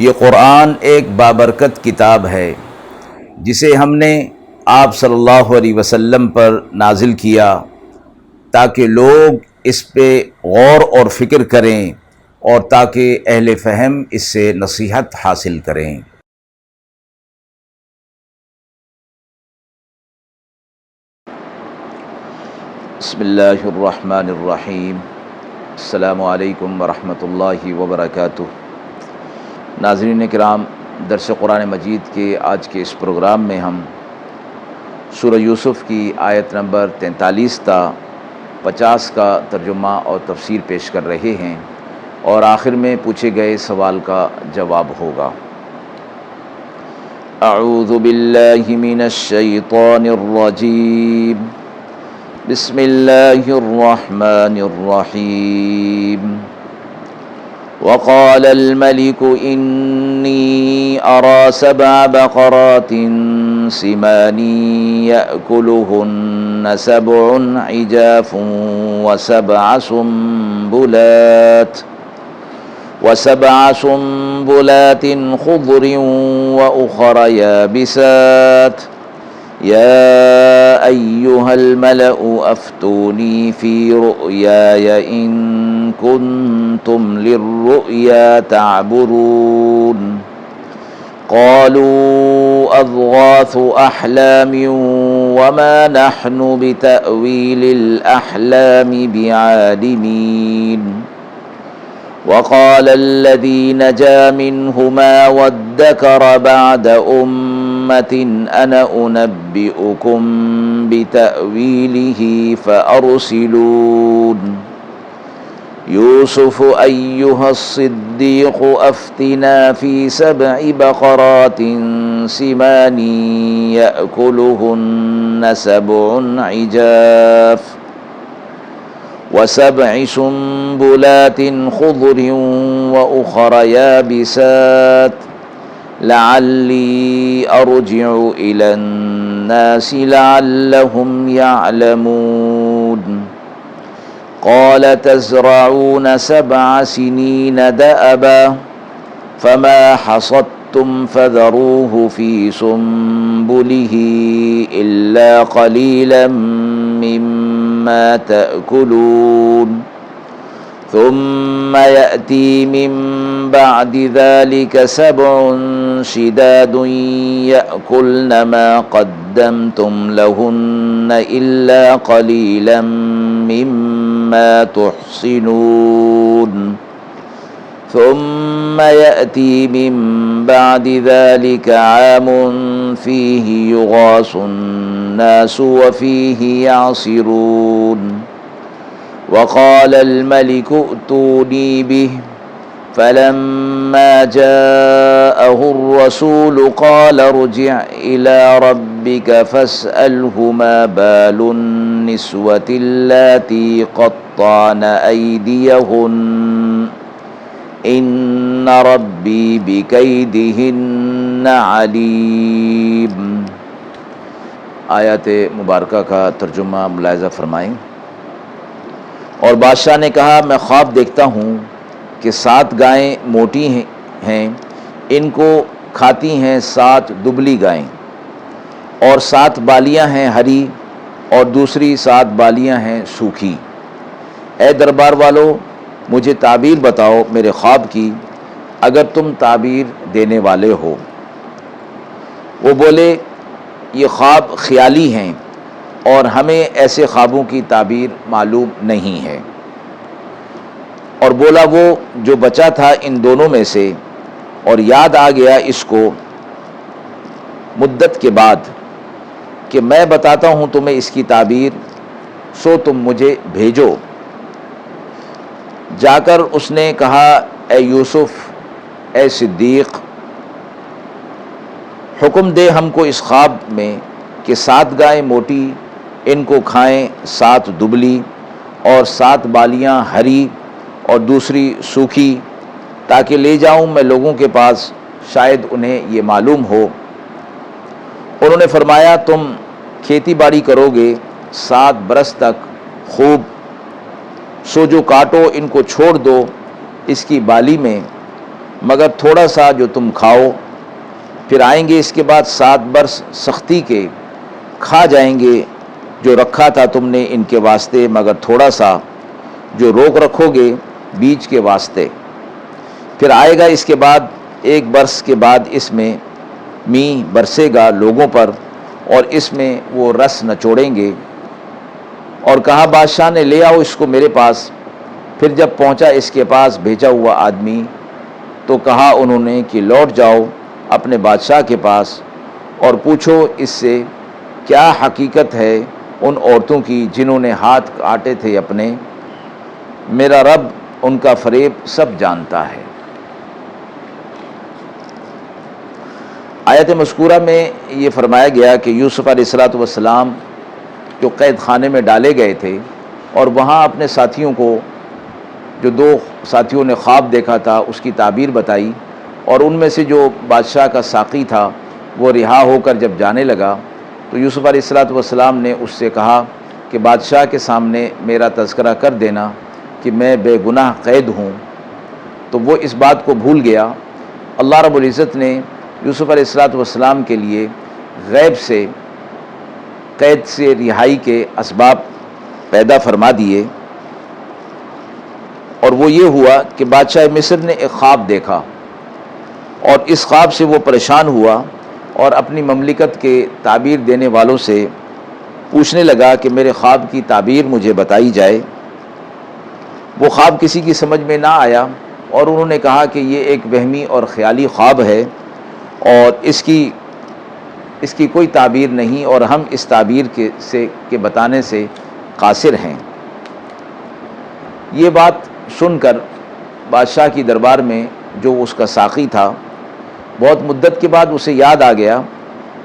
یہ قرآن ایک بابرکت کتاب ہے جسے ہم نے آپ صلی اللہ علیہ وسلم پر نازل کیا تاکہ لوگ اس پہ غور اور فکر کریں اور تاکہ اہل فہم اس سے نصیحت حاصل کریں۔ بسم اللہ الرحمن الرحیم۔ السلام علیکم ورحمۃ اللہ وبرکاتہ۔ ناظرین کرام، درس قرآن مجید کے آج کے اس پروگرام میں ہم سورہ یوسف کی آیت نمبر 43 تا 50 کا ترجمہ اور تفسیر پیش کر رہے ہیں اور آخر میں پوچھے گئے سوال کا جواب ہوگا۔ اعوذ باللہ من الشیطان الرجیم، بسم اللہ الرحمن الرحیم۔ وقال الملك إني أرى 7 بقرات سمان يأكلهن 7 عجاف وسبع سنبلات خضر وأخر يابسات يا أيها الملأ أفتوني في رؤياي إن كنتم للرؤيا تعبرون قالوا أضغاث أحلام وما نحن بتأويل الأحلام بعالمين وقال الذي نجا منهما وادكر بعد أنا أنبئكم بتأويله فأرسلون يوسف أيها الصديق أفتنا في 7 بقرات سمان يأكلهن 7 عجاف و7 سنبلات خضر وأخر يابسات لعلی ارجع الی الناس لعلهم يعلمون قال تزرعون 7 سنين دأبا فما حصدتم فذروه في سنبله إلا قليلا مما تأكلون ثم يأتي من بعد ذلك 7 شداد يأكلن ما قدمتم لهن إلا قليلا مما تحصنون ثم يأتي من بعد ذلك عام فيه يغاث الناس وفيه يعصرون وقال الملك ائتوني به فلما جاءه الرسول قال ارجع إلى ربك فاسأله ما بال النسوة اللاتي قطعن أيديهن إن ربي بكيدهن عليم۔ آیات مبارکہ کا ترجمہ ملاحظہ فرمائیں۔ اور بادشاہ نے کہا، میں خواب دیکھتا ہوں کہ 7 گائیں موٹی ہیں، ان کو کھاتی ہیں 7 دبلی گائیں، اور 7 بالیاں ہیں ہری اور دوسری 7 بالیاں ہیں سوکھی۔ اے دربار والو، مجھے تعبیر بتاؤ میرے خواب کی، اگر تم تعبیر دینے والے ہو۔ وہ بولے، یہ خواب خیالی ہیں اور ہمیں ایسے خوابوں کی تعبیر معلوم نہیں ہے۔ اور بولا وہ جو بچا تھا ان دونوں میں سے، اور یاد آ گیا اس کو مدت کے بعد کہ میں بتاتا ہوں تمہیں اس کی تعبیر، سو تم مجھے بھیجو۔ جا کر اس نے کہا، اے یوسف، اے صدیق، حکم دے ہم کو اس خواب میں کہ 7 گائیں موٹی، ان کو کھائیں 7 دبلی، اور 7 بالیاں ہری اور دوسری سوکھی، تاکہ لے جاؤں میں لوگوں کے پاس، شاید انہیں یہ معلوم ہو۔ انہوں نے فرمایا، تم کھیتی باڑی کرو گے 7 برس تک خوب، سو جو کاٹو ان کو چھوڑ دو اس کی بالی میں، مگر تھوڑا سا جو تم کھاؤ، پھر آئیں گے اس کے بعد 7 برس سختی کے، کھا جائیں گے جو رکھا تھا تم نے ان کے واسطے مگر تھوڑا سا، جو روک رکھو گے بیج کے واسطے۔ پھر آئے گا اس کے بعد 1 برس کے بعد اس میں می برسے گا لوگوں پر، اور اس میں وہ رس نچوڑیں گے۔ اور کہا بادشاہ نے لے آؤ اس کو میرے پاس۔ پھر جب پہنچا اس کے پاس بھیجا ہوا آدمی، تو کہا انہوں نے کہ لوٹ جاؤ اپنے بادشاہ کے پاس اور پوچھو اس سے کیا حقیقت ہے ان عورتوں کی جنہوں نے ہاتھ کاٹے تھے اپنے، میرا رب ان کا فریب سب جانتا ہے۔ آیت مذکورہ میں یہ فرمایا گیا کہ یوسف علیہ السلام جو قید خانے میں ڈالے گئے تھے، اور وہاں اپنے ساتھیوں کو، جو 2 ساتھیوں نے خواب دیکھا تھا اس کی تعبیر بتائی، اور ان میں سے جو بادشاہ کا ساقی تھا وہ رہا ہو کر جب جانے لگا تو یوسف علیہ السلام نے اس سے کہا کہ بادشاہ کے سامنے میرا تذکرہ کر دینا کہ میں بے گناہ قید ہوں۔ تو وہ اس بات کو بھول گیا۔ اللہ رب العزت نے یوسف علیہ السلام کے لیے غیب سے قید سے رہائی کے اسباب پیدا فرما دیے، اور وہ یہ ہوا کہ بادشاہ مصر نے ایک خواب دیکھا، اور اس خواب سے وہ پریشان ہوا اور اپنی مملکت کے تعبیر دینے والوں سے پوچھنے لگا کہ میرے خواب کی تعبیر مجھے بتائی جائے۔ وہ خواب کسی کی سمجھ میں نہ آیا، اور انہوں نے کہا کہ یہ ایک وہمی اور خیالی خواب ہے، اور اس کی کوئی تعبیر نہیں، اور ہم اس تعبیر کے بتانے سے قاصر ہیں۔ یہ بات سن کر بادشاہ کی دربار میں جو اس کا ساقی تھا، بہت مدت کے بعد اسے یاد آ گیا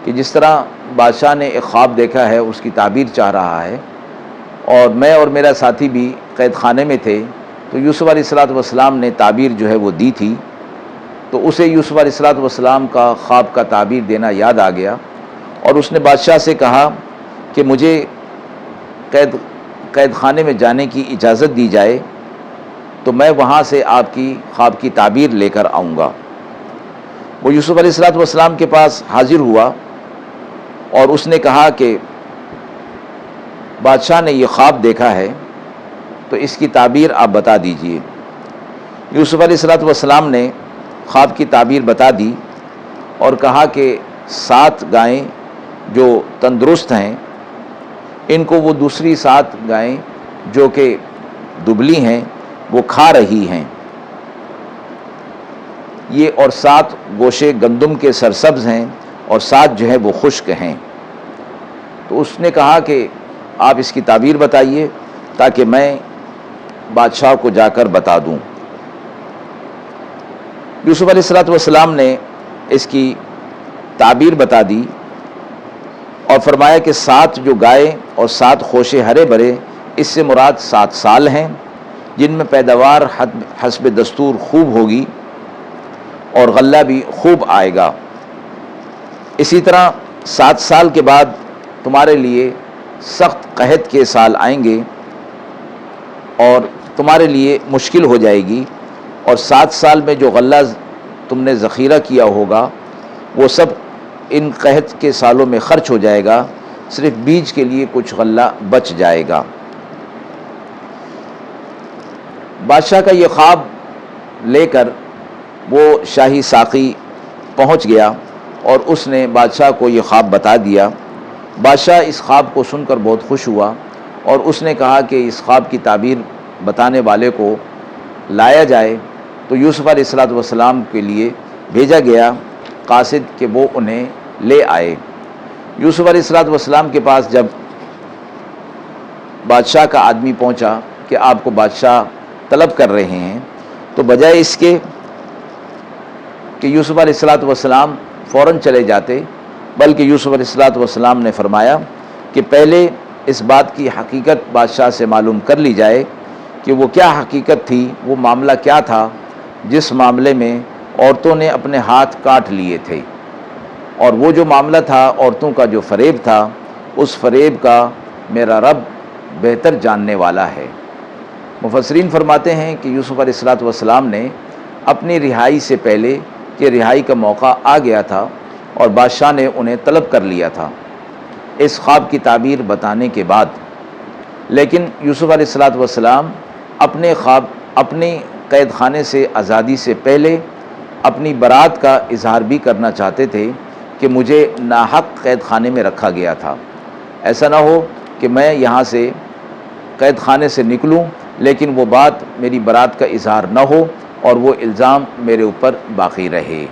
کہ جس طرح بادشاہ نے ایک خواب دیکھا ہے اس کی تعبیر چاہ رہا ہے، اور میں اور میرا ساتھی بھی قید خانے میں تھے، تو یوسف علیہ السلام نے تعبیر جو ہے وہ دی تھی، تو اسے یوسف علیہ السلام کا خواب کا تعبیر دینا یاد آ گیا، اور اس نے بادشاہ سے کہا کہ مجھے قید خانے میں جانے کی اجازت دی جائے تو میں وہاں سے آپ کی خواب کی تعبیر لے کر آؤں گا۔ وہ یوسف علیہ السلام کے پاس حاضر ہوا اور اس نے کہا کہ بادشاہ نے یہ خواب دیکھا ہے تو اس کی تعبیر آپ بتا دیجئے۔ یوسف علیہ السلام نے خواب کی تعبیر بتا دی اور کہا کہ 7 گائیں جو تندرست ہیں، ان کو وہ دوسری 7 گائیں جو کہ دبلی ہیں وہ کھا رہی ہیں، یہ اور 7 گوشے گندم کے سرسبز ہیں اور 7 جو ہیں وہ خشک ہیں۔ تو اس نے کہا کہ آپ اس کی تعبیر بتائیے تاکہ میں بادشاہ کو جا کر بتا دوں۔ یوسف علیہ السلام نے اس کی تعبیر بتا دی اور فرمایا کہ 7 جو گائے اور 7 خوشے ہرے بھرے، اس سے مراد 7 سال ہیں جن میں پیداوار حسب دستور خوب ہوگی اور غلہ بھی خوب آئے گا۔ اسی طرح 7 سال کے بعد تمہارے لیے سخت قحط کے سال آئیں گے اور تمہارے لیے مشکل ہو جائے گی، اور 7 سال میں جو غلہ تم نے ذخیرہ کیا ہوگا وہ سب ان قحط کے سالوں میں خرچ ہو جائے گا، صرف بیج کے لیے کچھ غلہ بچ جائے گا۔ بادشاہ کا یہ خواب لے کر وہ شاہی ساقی پہنچ گیا اور اس نے بادشاہ کو یہ خواب بتا دیا۔ بادشاہ اس خواب کو سن کر بہت خوش ہوا اور اس نے کہا کہ اس خواب کی تعبیر بتانے والے کو لایا جائے، تو یوسف علیہ السلام کے لیے بھیجا گیا قاصد کہ وہ انہیں لے آئے۔ یوسف علیہ السلام کے پاس جب بادشاہ کا آدمی پہنچا کہ آپ کو بادشاہ طلب کر رہے ہیں، تو بجائے اس کے کہ یوسف علیہ السلام فوراً چلے جاتے، بلکہ یوسف علیہ السلام نے فرمایا کہ پہلے اس بات کی حقیقت بادشاہ سے معلوم کر لی جائے کہ وہ کیا حقیقت تھی، وہ معاملہ کیا تھا جس معاملے میں عورتوں نے اپنے ہاتھ کاٹ لیے تھے، اور وہ جو معاملہ تھا عورتوں کا جو فریب تھا، اس فریب کا میرا رب بہتر جاننے والا ہے۔ مفسرین فرماتے ہیں کہ یوسف علیہ السلام نے اپنی رہائی سے پہلے کہ رہائی کا موقع آ گیا تھا اور بادشاہ نے انہیں طلب کر لیا تھا اس خواب کی تعبیر بتانے کے بعد۔ لیکن یوسف علیہ السلام اپنے خواب، اپنی قید خانے سے آزادی سے پہلے اپنی برات کا اظہار بھی کرنا چاہتے تھے کہ مجھے ناحق قید خانے میں رکھا گیا تھا، ایسا نہ ہو کہ میں یہاں سے قید خانے سے نکلوں لیکن وہ بات میری برات کا اظہار نہ ہو اور وہ الزام میرے اوپر باقی رہے۔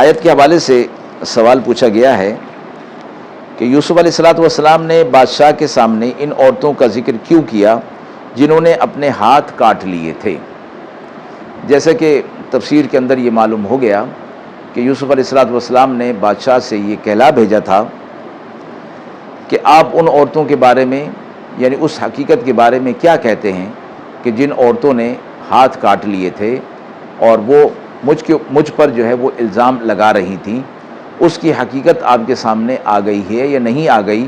آیت کے حوالے سے سوال پوچھا گیا ہے کہ یوسف علیہ السلام نے بادشاہ کے سامنے ان عورتوں کا ذکر کیوں کیا جنہوں نے اپنے ہاتھ کاٹ لیے تھے؟ جیسا کہ تفسیر کے اندر یہ معلوم ہو گیا کہ یوسف علیہ السلام نے بادشاہ سے یہ کہلا بھیجا تھا کہ آپ ان عورتوں کے بارے میں، یعنی اس حقیقت کے بارے میں کیا کہتے ہیں کہ جن عورتوں نے ہاتھ کاٹ لیے تھے اور وہ مجھ پر جو ہے وہ الزام لگا رہی تھیں، اس کی حقیقت آپ کے سامنے آ گئی ہے یا نہیں آ گئی؟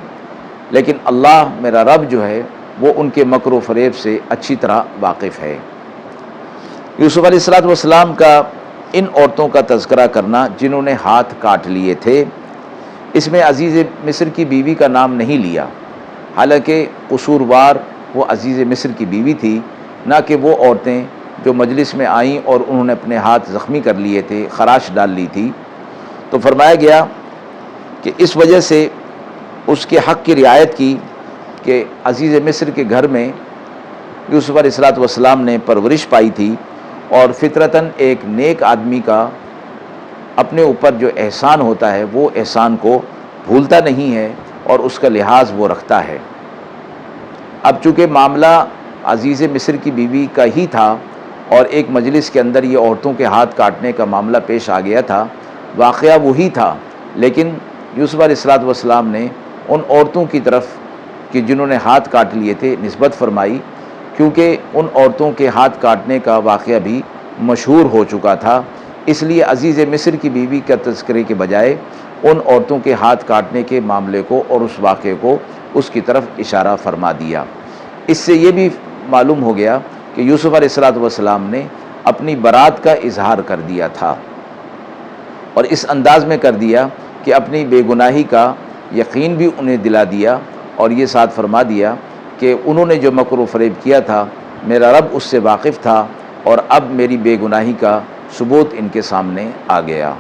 لیکن اللہ میرا رب جو ہے وہ ان کے مکر و فریب سے اچھی طرح واقف ہے۔ یوسف علیہ السلام کا ان عورتوں کا تذکرہ کرنا جنہوں نے ہاتھ کاٹ لیے تھے، اس میں عزیز مصر کی بیوی کا نام نہیں لیا، حالانکہ قصوروار وہ عزیز مصر کی بیوی تھی، نہ کہ وہ عورتیں جو مجلس میں آئیں اور انہوں نے اپنے ہاتھ زخمی کر لیے تھے، خراش ڈال لی تھی۔ تو فرمایا گیا کہ اس وجہ سے اس کے حق کی رعایت کی کہ عزیز مصر کے گھر میں یوسف علیہ السلام نے پرورش پائی تھی، اور فطرتاً ایک نیک آدمی کا اپنے اوپر جو احسان ہوتا ہے وہ احسان کو بھولتا نہیں ہے اور اس کا لحاظ وہ رکھتا ہے۔ اب چونکہ معاملہ عزیز مصر کی بیوی کا ہی تھا اور ایک مجلس کے اندر یہ عورتوں کے ہاتھ کاٹنے کا معاملہ پیش آ گیا تھا، واقعہ وہی تھا، لیکن یوسف علیہ السلام نے ان عورتوں کی طرف کہ جنہوں نے ہاتھ کاٹ لیے تھے نسبت فرمائی، کیونکہ ان عورتوں کے ہاتھ کاٹنے کا واقعہ بھی مشہور ہو چکا تھا، اس لیے عزیز مصر کی بیوی کا تذکرے کے بجائے ان عورتوں کے ہاتھ کاٹنے کے معاملے کو اور اس واقعے کو اس کی طرف اشارہ فرما دیا۔ اس سے یہ بھی معلوم ہو گیا کہ یوسف علیہ السلام نے اپنی برات کا اظہار کر دیا تھا، اور اس انداز میں کر دیا کہ اپنی بے گناہی کا یقین بھی انہیں دلا دیا، اور یہ ساتھ فرما دیا کہ انہوں نے جو مکر و فریب کیا تھا میرا رب اس سے واقف تھا، اور اب میری بے گناہی کا ثبوت ان کے سامنے آ گیا۔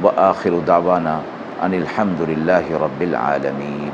وآخر دعوانا ان الحمد للہ رب العالمین۔